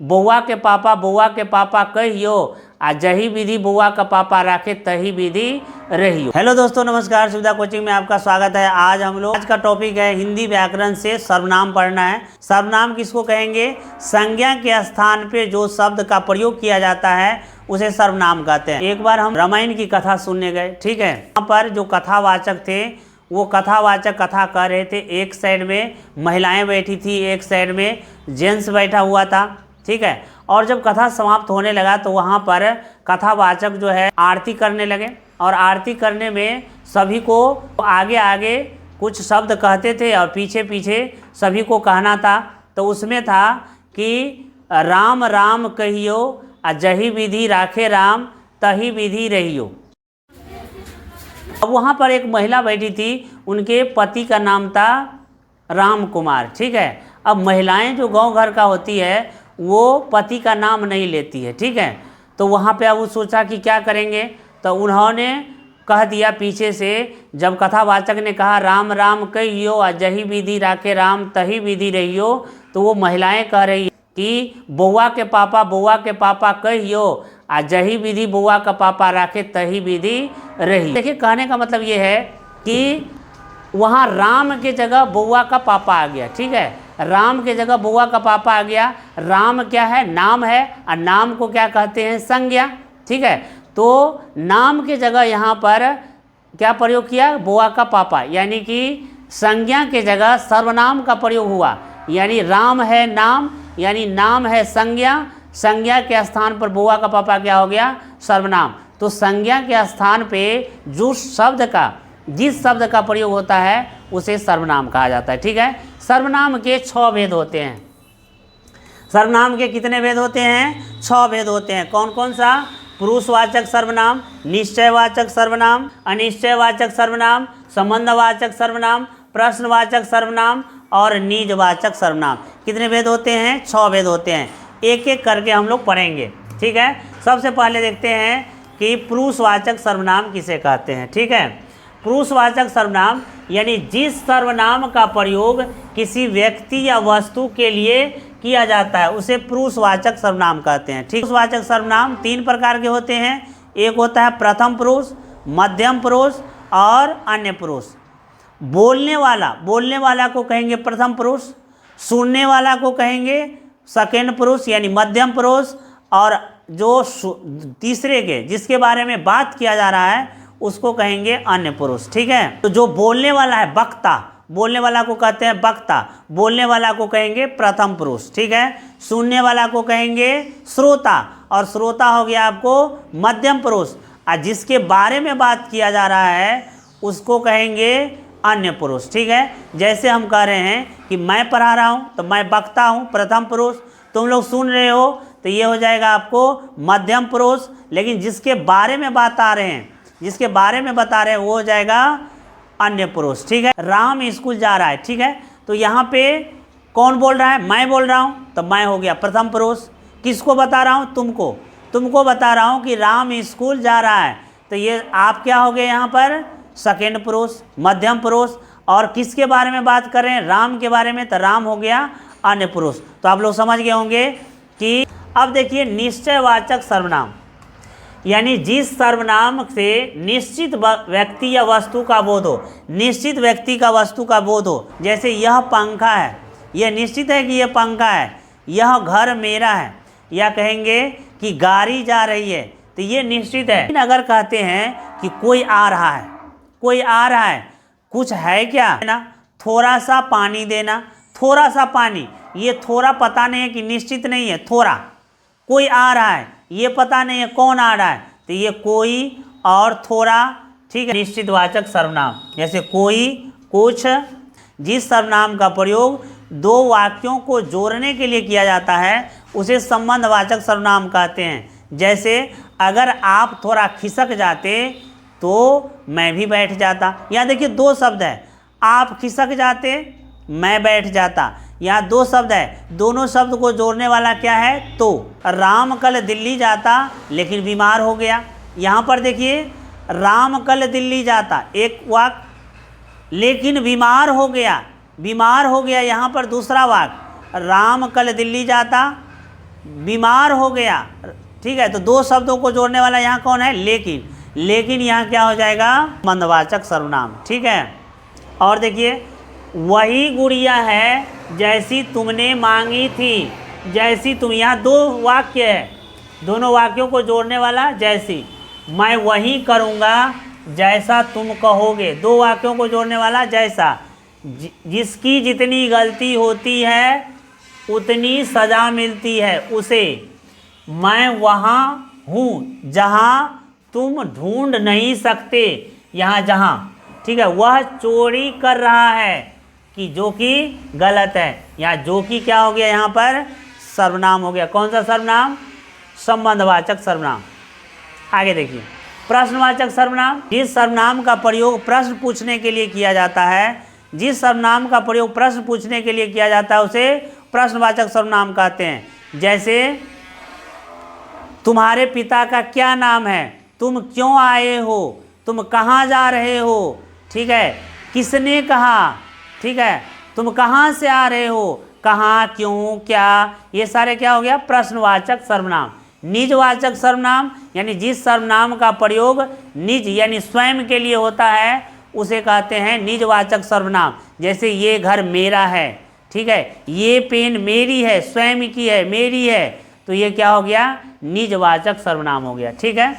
बउआ के पापा कहियो आ जही विधि बउआ का पापा राखे तही विधि रहियो। हेलो दोस्तों, नमस्कार। सुविधा कोचिंग में आपका स्वागत है। आज का टॉपिक है हिंदी व्याकरण से सर्वनाम पढ़ना है। सर्वनाम किसको कहेंगे? संज्ञा के स्थान पे जो शब्द का प्रयोग किया जाता है उसे सर्वनाम कहते हैं। एक बार हम रामायण की कथा सुनने गए, ठीक है। यहाँ पर जो कथावाचक थे वो कथावाचक कथा कर रहे थे। एक साइड में महिलाएं बैठी थी, एक साइड में जेंट्स बैठा हुआ था, ठीक है। और जब कथा समाप्त होने लगा तो वहाँ पर कथावाचक जो है आरती करने लगे, और आरती करने में सभी को आगे आगे कुछ शब्द कहते थे और पीछे पीछे सभी को कहना था। तो उसमें था कि राम राम कहियो आ जही विधि राखे राम तही विधि रहियो। अब वहाँ पर एक महिला बैठी थी, उनके पति का नाम था राम कुमार, ठीक है। अब महिलाएं जो गांव घर का होती है वो पति का नाम नहीं लेती है, ठीक है। तो वहाँ पे अब वो सोचा कि क्या करेंगे, तो उन्होंने कह दिया पीछे से, जब कथावाचक ने कहा राम राम कहियो आ जही विधि राखे राम तही विधि रहियो, तो वो महिलाएं कह रही कि बउआ के पापा कहियो आ जही विधि बउआ का पापा राखे तही विधि रही। देखिए, कहने का मतलब ये है कि वहाँ राम के जगह बउआ का पापा आ गया, ठीक है। राम के जगह बउआ का पापा आ गया। राम क्या है? नाम है, और नाम को क्या कहते हैं? संज्ञा, ठीक है। तो नाम के जगह यहाँ पर क्या प्रयोग किया? बउआ का पापा, यानी कि संज्ञा के जगह सर्वनाम का प्रयोग हुआ। यानी राम है नाम, यानी नाम है संज्ञा, संज्ञा के स्थान पर बउआ का पापा क्या हो गया? सर्वनाम। तो संज्ञा के स्थान पे जिस शब्द का प्रयोग होता है उसे सर्वनाम कहा जाता है, ठीक है। सर्वनाम के 6 भेद होते हैं। सर्वनाम के कितने भेद होते हैं? 6 भेद होते हैं। कौन कौन सा? पुरुषवाचक सर्वनाम, निश्चयवाचक सर्वनाम, अनिश्चयवाचक सर्वनाम, संबंधवाचक सर्वनाम, प्रश्नवाचक सर्वनाम और निजवाचक सर्वनाम। कितने भेद होते हैं? 6 भेद होते हैं। एक एक करके हम लोग पढ़ेंगे, ठीक है। सबसे पहले देखते हैं कि पुरुषवाचक सर्वनाम किसे कहते हैं, ठीक है। पुरुषवाचक सर्वनाम यानी जिस सर्वनाम का प्रयोग किसी व्यक्ति या वस्तु के लिए किया जाता है उसे पुरुषवाचक सर्वनाम कहते हैं, ठीक। पुरुषवाचक सर्वनाम 3 प्रकार के होते हैं। एक होता है प्रथम पुरुष, मध्यम पुरुष और अन्य पुरुष। बोलने वाला को कहेंगे प्रथम पुरुष, सुनने वाला को कहेंगे सेकंड पुरुष यानी मध्यम पुरुष, और जो तीसरे के जिसके बारे में बात किया जा रहा है उसको कहेंगे अन्य पुरुष, ठीक है। तो जो बोलने वाला है वक्ता, बोलने वाला को कहते हैं वक्ता, बोलने वाला को कहेंगे प्रथम पुरुष, ठीक है। सुनने वाला को कहेंगे श्रोता, और श्रोता हो गया आपको मध्यम पुरुष, और जिसके बारे में बात किया जा रहा है उसको कहेंगे अन्य पुरुष, ठीक है। जैसे हम कह रहे हैं कि मैं पढ़ा रहा हूँ तो मैं वक्ता हूँ, प्रथम पुरुष। तुम लोग सुन रहे हो तो ये हो जाएगा आपको मध्यम पुरुष। लेकिन जिसके बारे में बात आ रहे हैं, जिसके बारे में बता रहे हैं वो हो जाएगा अन्य पुरुष, ठीक है। राम स्कूल जा रहा है, ठीक है। तो यहाँ पे कौन बोल रहा है? मैं बोल रहा हूँ, तो मैं हो गया प्रथम पुरुष। किसको बता रहा हूँ? तुमको बता रहा हूँ कि राम स्कूल जा रहा है, तो ये आप क्या हो गए यहाँ पर? सेकंड पुरुष, मध्यम पुरुष। और किसके बारे में बात कर रहे हैं? राम के बारे में, तो राम हो गया अन्य पुरुष। तो आप लोग समझ गए होंगे कि अब देखिए निश्चयवाचक सर्वनाम, यानी जिस सर्वनाम से निश्चित व्यक्ति या वस्तु का बोध हो, निश्चित व्यक्ति का वस्तु का बोध हो। जैसे यह पंखा है, यह निश्चित है कि यह पंखा है। यह घर मेरा है, या कहेंगे कि गाड़ी जा रही है, तो ये निश्चित है। अगर कहते हैं कि कोई आ रहा है, कुछ है क्या ना, थोड़ा सा पानी देना, थोड़ा सा पानी, ये थोड़ा पता नहीं है कि निश्चित नहीं है, थोड़ा। कोई आ रहा है, ये पता नहीं है कौन आ रहा है, तो ये कोई और थोड़ा, ठीक है। निश्चितवाचक सर्वनाम जैसे कोई, कुछ। जिस सर्वनाम का प्रयोग 2 वाक्यों को जोड़ने के लिए किया जाता है उसे संबंधवाचक सर्वनाम कहते हैं। जैसे अगर आप थोड़ा खिसक जाते तो मैं भी बैठ जाता। यहाँ देखिए 2 शब्द है, आप खिसक जाते, मैं बैठ जाता। यहाँ 2 शब्द है, दोनों शब्द को जोड़ने वाला क्या है? तो। राम कल दिल्ली जाता लेकिन बीमार हो गया। यहाँ पर देखिए राम कल दिल्ली जाता एक वाक्य, लेकिन बीमार हो गया, यहाँ पर दूसरा वाक्य। राम कल दिल्ली जाता बीमार हो गया, ठीक है, तो दो शब्दों को जोड़ने वाला यहाँ कौन है? लेकिन। लेकिन यहाँ क्या हो जाएगा? संबंधवाचक सर्वनाम, ठीक है। और देखिए, वही गुड़िया है जैसी तुमने मांगी थी, जैसी तुम, यहाँ दो वाक्य है, दोनों वाक्यों को जोड़ने वाला जैसी। मैं वही करूँगा जैसा तुम कहोगे, दो वाक्यों को जोड़ने वाला जैसा। जिसकी जितनी गलती होती है उतनी सज़ा मिलती है उसे। मैं वहाँ हूँ जहाँ तुम ढूंढ नहीं सकते, यहाँ जहाँ, ठीक है। वह चोरी कर रहा है, कि जो कि गलत है। यहाँ जो कि क्या हो गया? यहाँ पर सर्वनाम हो गया। कौन सा सर्वनाम? संबंधवाचक सर्वनाम। आगे देखिए, प्रश्नवाचक सर्वनाम। जिस सर्वनाम का प्रयोग प्रश्न पूछने के लिए किया जाता है, जिस सर्वनाम का प्रयोग प्रश्न पूछने के लिए किया जाता है उसे प्रश्नवाचक सर्वनाम कहते हैं। जैसे, तुम्हारे पिता का क्या नाम है? तुम क्यों आए हो? तुम कहाँ जा रहे हो? ठीक है, किसने कहा? ठीक है, तुम कहाँ से आ रहे हो? कहाँ, क्यों, क्या, ये सारे क्या हो गया? प्रश्नवाचक सर्वनाम। निजवाचक सर्वनाम, यानी जिस सर्वनाम का प्रयोग निज यानी स्वयं के लिए होता है उसे कहते हैं निजवाचक सर्वनाम। जैसे ये घर मेरा है, ठीक है, ये पेन मेरी है, स्वयं की है, मेरी है, तो ये क्या हो गया? निजवाचक सर्वनाम हो गया, ठीक है।